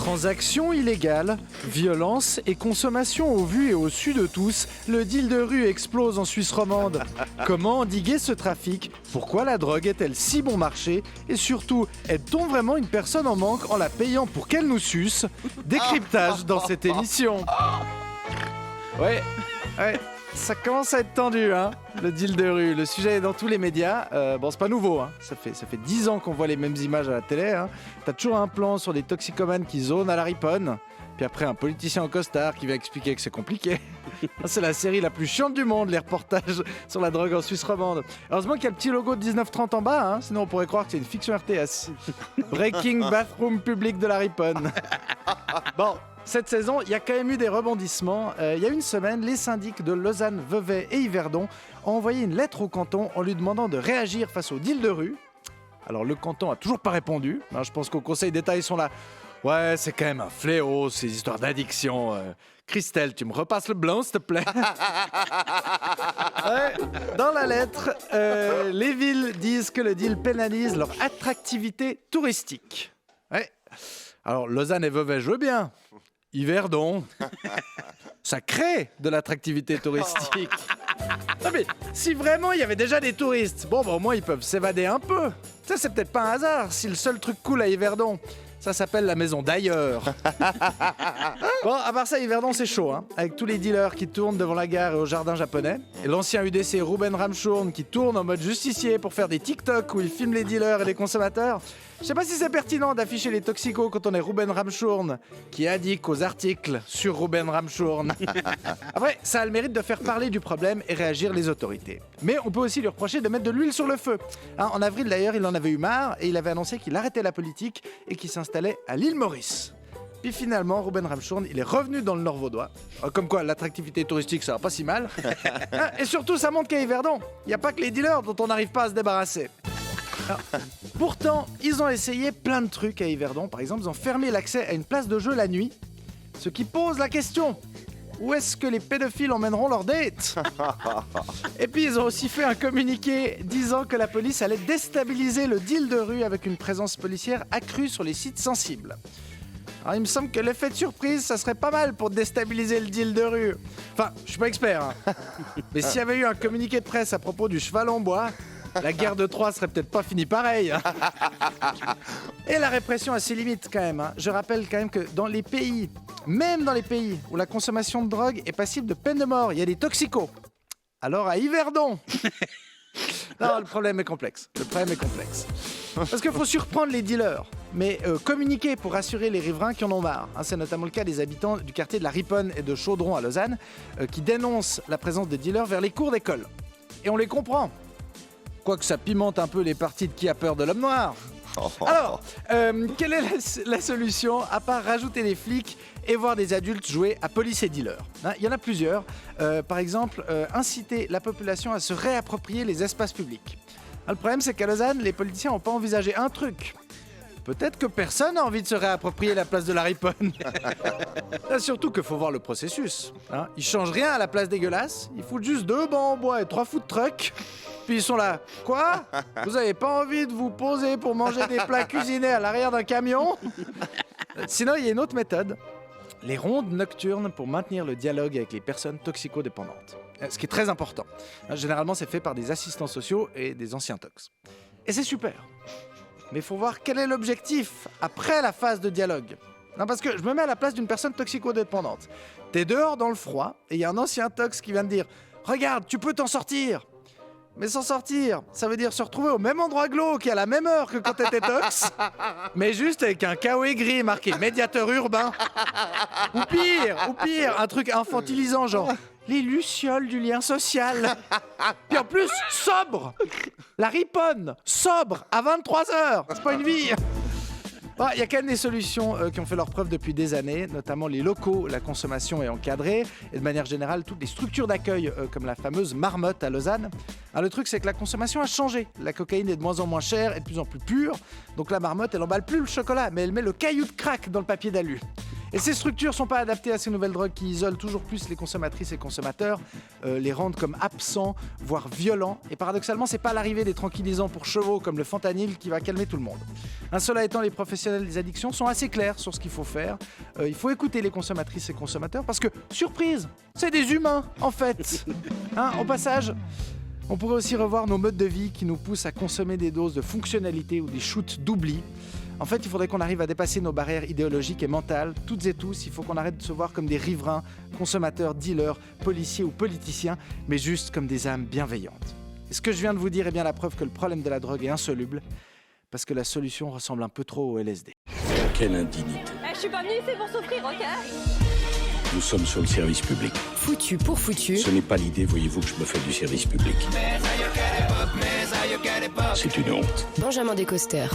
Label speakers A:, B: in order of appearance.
A: Transactions illégales, violence et consommation au vu et au su de tous, le deal de rue explose en Suisse romande. Comment endiguer ce trafic? Pourquoi la drogue est-elle si bon marché? Et surtout, aide-t-on vraiment une personne en manque en la payant pour qu'elle nous suce? Décryptage dans cette émission. Ouais, ça commence à être tendu, hein, le deal de rue. Le sujet est dans tous les médias. Bon, c'est pas nouveau, hein. Ça fait 10 ans qu'on voit les mêmes images à la télé, hein. T'as toujours un plan sur des toxicomanes qui zonent à la riponne. Puis après, un politicien en costard qui va expliquer que c'est compliqué. C'est la série la plus chiante du monde, les reportages sur la drogue en Suisse romande. Heureusement qu'il y a le petit logo de 1930 en bas, hein, sinon on pourrait croire que c'est une fiction RTS. Breaking Bathroom Public de la riponne. Bon, cette saison, il y a quand même eu des rebondissements. Il y a une semaine, les syndics de Lausanne, Vevey et Yverdon ont envoyé une lettre au canton en lui demandant de réagir face au deal de rue. Alors le canton a toujours pas répondu. Je pense qu'au Conseil d'État, ils sont là. Ouais, c'est quand même un fléau, ces histoires d'addiction. Christelle, tu me repasses le blanc, s'il te plaît? Ouais, dans la lettre, les villes disent que le deal pénalise leur attractivité touristique. Ouais. Alors, Lausanne et Vevey, je veux bien. Yverdon, ça crée de l'attractivité touristique. Non mais, si vraiment il y avait déjà des touristes, bon, au moins ils peuvent s'évader un peu. Ça, c'est peut-être pas un hasard si le seul truc cool à Yverdon, ça s'appelle la maison d'ailleurs. Bon, à part ça, Yverdon, c'est chaud, hein, avec tous les dealers qui tournent devant la gare et au jardin japonais. Et l'ancien UDC Ruben Ramschurn qui tourne en mode justicier pour faire des TikTok où il filme les dealers et les consommateurs. Je sais pas si c'est pertinent d'afficher les toxicos quand on est Ruben Ramschurn, qui indique aux articles sur Ruben Ramschurn. Après, ça a le mérite de faire parler du problème et réagir les autorités. Mais on peut aussi lui reprocher de mettre de l'huile sur le feu. Hein, en avril d'ailleurs, il en avait eu marre et il avait annoncé qu'il arrêtait la politique et qu'il s'installait à l'île Maurice. Puis finalement, Ruben Ramschurn, il est revenu dans le Nord vaudois. Comme quoi, l'attractivité touristique, ça va pas si mal. Et surtout, ça montre qu'à Yverdon, il n'y a pas que les dealers dont on n'arrive pas à se débarrasser. Alors, pourtant, ils ont essayé plein de trucs à Yverdon. Par exemple, ils ont fermé l'accès à une place de jeu la nuit. Ce qui pose la question, où est-ce que les pédophiles emmèneront leurs dates? Et puis, ils ont aussi fait un communiqué disant que la police allait déstabiliser le deal de rue avec une présence policière accrue sur les sites sensibles. Alors, il me semble que l'effet de surprise, ça serait pas mal pour déstabiliser le deal de rue. Enfin, je suis pas expert, hein. Mais s'il y avait eu un communiqué de presse à propos du cheval en bois, la guerre de Troie serait peut-être pas finie pareil. Hein. Et la répression a ses limites quand même. Hein. Je rappelle quand même que dans les pays, même dans les pays où la consommation de drogue est passible de peine de mort, il y a des toxicos. Alors à Yverdon. Non, le problème est complexe. Parce qu'il faut surprendre les dealers, mais communiquer pour rassurer les riverains qui en ont marre. Hein, c'est notamment le cas des habitants du quartier de la Riponne et de Chaudron à Lausanne, qui dénoncent la présence des dealers vers les cours d'école. Et on les comprend. Quoique ça pimente un peu les parties de Qui a peur de l'homme noir. Alors, quelle est la solution à part rajouter des flics et voir des adultes jouer à police et dealer? Il y en a plusieurs. Par exemple, inciter la population à se réapproprier les espaces publics. Le problème, c'est qu'à Lausanne, les politiciens n'ont pas envisagé un truc. Peut-être que personne n'a envie de se réapproprier la place de la Riponne. Surtout qu'il faut voir le processus. Hein. Ils changent rien à la place dégueulasse. Ils foutent juste 2 bancs en bois et 3 food trucks. Puis ils sont là. Quoi? Vous avez pas envie de vous poser pour manger des plats cuisinés à l'arrière d'un camion? Sinon, il y a une autre méthode. Les rondes nocturnes pour maintenir le dialogue avec les personnes toxicodépendantes. Ce qui est très important. Généralement, c'est fait par des assistants sociaux et des anciens tox. Et c'est super. Mais il faut voir quel est l'objectif après la phase de dialogue. Non, parce que je me mets à la place d'une personne toxicodépendante. T'es dehors dans le froid et il y a un ancien tox qui vient te dire « Regarde, tu peux t'en sortir !» Mais s'en sortir, ça veut dire se retrouver au même endroit glauque et à la même heure que quand t'étais tox, mais juste avec un kawaii gris marqué médiateur urbain. Ou pire, un truc infantilisant genre les lucioles du lien social. Puis en plus, sobre. La riponne, sobre, à 23h. C'est pas une vie. Il y a quand même des solutions qui ont fait leur preuve depuis des années, notamment les locaux, la consommation est encadrée, et de manière générale, toutes les structures d'accueil, comme la fameuse Marmotte à Lausanne. Alors, le truc, c'est que la consommation a changé. La cocaïne est de moins en moins chère et de plus en plus pure. Donc la Marmotte, elle emballe plus le chocolat, mais elle met le caillou de crack dans le papier d'alu. Et ces structures ne sont pas adaptées à ces nouvelles drogues qui isolent toujours plus les consommatrices et consommateurs, les rendent comme absents, voire violents. Et paradoxalement, c'est pas l'arrivée des tranquillisants pour chevaux comme le fentanyl qui va calmer tout le monde. Cela étant, les professionnels des addictions sont assez clairs sur ce qu'il faut faire. Il faut écouter les consommatrices et consommateurs parce que, surprise, c'est des humains en fait. Au passage, on pourrait aussi revoir nos modes de vie qui nous poussent à consommer des doses de fonctionnalité ou des shoots d'oubli. En fait, il faudrait qu'on arrive à dépasser nos barrières idéologiques et mentales. Toutes et tous, il faut qu'on arrête de se voir comme des riverains, consommateurs, dealers, policiers ou politiciens, mais juste comme des âmes bienveillantes. Et ce que je viens de vous dire est bien la preuve que le problème de la drogue est insoluble, parce que la solution ressemble un peu trop au LSD.
B: Quelle indignité.
C: Je suis pas venue ici pour souffrir, ok?
B: Nous sommes sur le service public.
D: Foutu pour foutu.
B: Ce n'est pas l'idée, voyez-vous, que je me fais du service public. C'est une honte.
D: Benjamin Descoster.